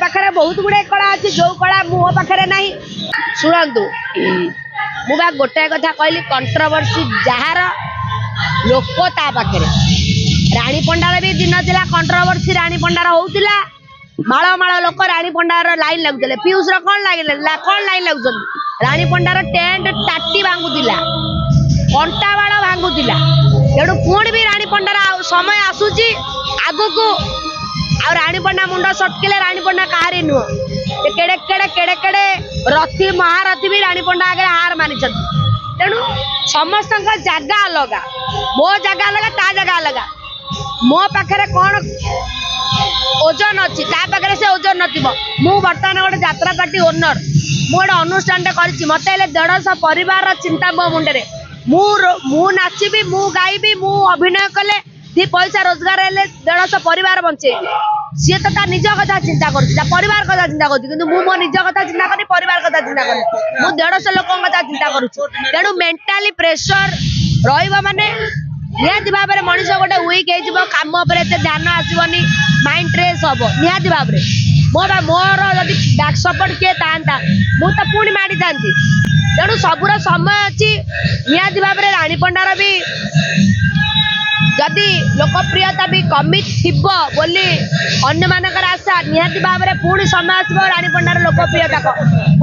पाखे बहुत गुड़े कला अच्छी जो कला मो पाखे ना शुणु मुझे गोटाए कथा कहली कंट्रोवर्सी जार लोक ता पाखे राणी पंडार भी दिन था कंट्रोवर्सी राणी पंडार होता माल माल लोक राणी पंडार लाइन लगुले पीयूष कौन लाइन लगुन राणी पंडार टेंट टाटी भांगुला कंटा बाड़ भांगुला तेणु पुणी भी राणी पंडार समय आसूची आगु को आ राणी पंडा मुंड सटकिले राणी पंडा कहारी नुह केड़े केड़े केड़े केड़े रथी महारथी भी राणी पंडा आगे हार मानी तेणु समस्त जगह अलग मो जगह अलग ता जगह अलग मो पाखे कौन ओजन अच्छी पाखे से ओजन नथिबो मु बर्तमान गोटे यात्रा पार्टी ओनर गोटे अनुष्ठान कर मत 150 परिवार चिंता मो मुंडे मु नाचबी मु गायबी मु अभिनय कले दी पैसा रोजगार हेले 150 परिवार बंचे सी तो निज कथा चिंता कर परिवार कथा चिंता कर मो निज कथा चिंता करी परिवार कथा चिंता करी मु 150 लोक कथा चिंता करूँ तेणु मेंटाली प्रेशर रही माने निहाती भाव में मनीष गोटे वीक हो कम ध्यान आसबनी माइंड फ्रेश हम निहाती भाव में मोर जब बैक सपोर्ट किए था मुझे पुणी माड़ी था तेणु सबूर समय अच्छी निहाती भाव में राणी पंडार भी जदि लोकप्रियता भी कमी थी बोली अन्य मानकर आशा निहाती भाव में पुणी समय आसो राणी पंडार लोकप्रियता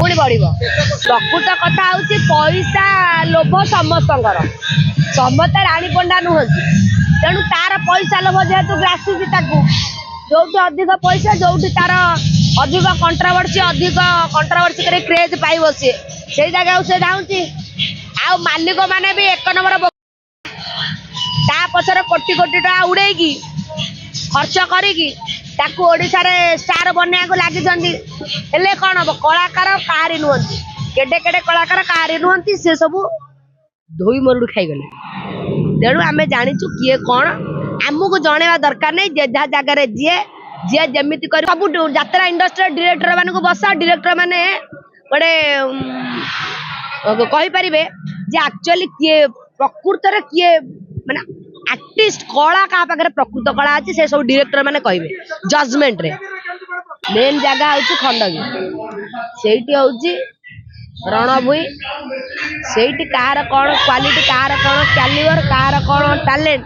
पुणी बढ़ प्रकृत कथा हूँ पैसा लोभ समस्त राणी पंडा नुहति तेणु तार पैसा लोभ जेहेतु ग्रासी जो अधिक पैसा जो तार अधिक कंट्रोवर्सी कर क्रेज पाइब सी से जगह से जाऊँगी आ मालिक माने भी 1 नंबर पछर कोटी कोटी टका उड़े खर्च करोशा स्टार बनया को लगी कौन हम कलाकार कहारी नुहति केडे केडे कलाकार कहारी नुहति से सब धोई मरुड़ खाईगले तेणु आम जाचु किए कौन आमको जनवा दरकार नहीं जहाँ जगार जी जी जमी कर सब यात्रा इंडस्ट्री डायरेक्टर मान बस डायरेक्टर मैंने गोटे कहीपर जे एक्चुअली किए प्रकृत किए माने आर्टिस्ट कला क्या पाखे प्रकृत कला अच्छी से सब डायरेक्टर मैंने कहे जजमेंट रे मेन जगह हूँ खंडगी से रणभूई से कहार कौन क्वालिटी कहार कौन कैलिबर कहार कौन टैलेंट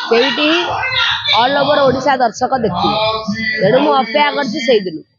से ऑल ओवर ओडिशा दर्शक देखिए तेणु मुझे अपेक्षा कर